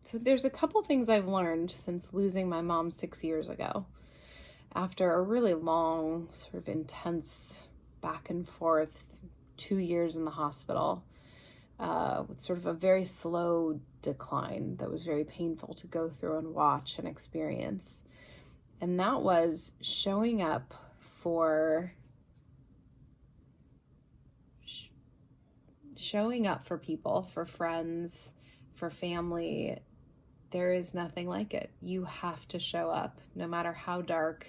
So there's a couple things I've learned since losing my mom 6 years ago. After a really long, sort of intense back and forth, 2 years in the hospital, with sort of a very slow decline that was very painful to go through and watch and experience. And that was showing up for people, for friends, for family. There is nothing like it. You have to show up, no matter how dark.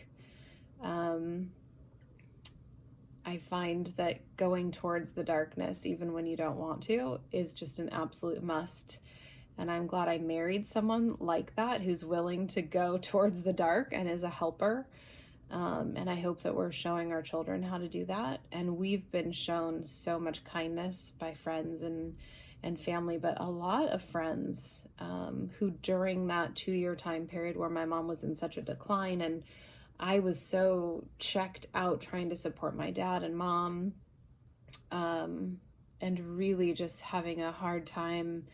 I find that going towards the darkness, even when you don't want to, is just an absolute must. And I'm glad I married someone like that, who's willing to go towards the dark and is a helper. And I hope that we're showing our children how to do that. And we've been shown so much kindness by friends and family, but a lot of friends who during that 2-year time period where my mom was in such a decline and I was so checked out trying to support my dad and mom, and really just having a hard time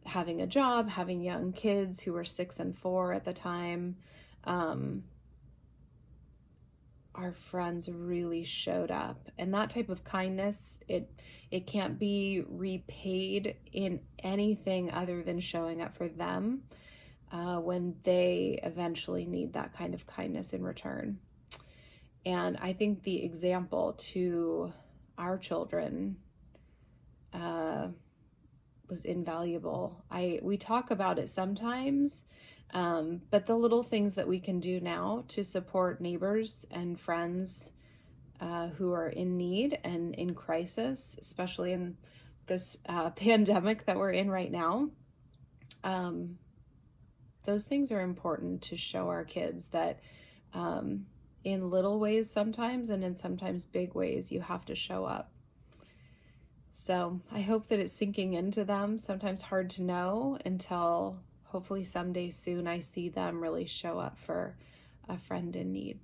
having a job, having young kids who were 6 and 4 at the time. Our friends really showed up, and that type of kindness, it can't be repaid in anything other than showing up for them when they eventually need that kind of kindness in return. And I think the example to our children was invaluable. We talk about it sometimes, but the little things that we can do now to support neighbors and friends who are in need and in crisis, especially in this pandemic that we're in right now, those things are important to show our kids that in little ways sometimes, and in sometimes big ways, you have to show up. So I hope that it's sinking into them. Sometimes hard to know until hopefully someday soon I see them really show up for a friend in need.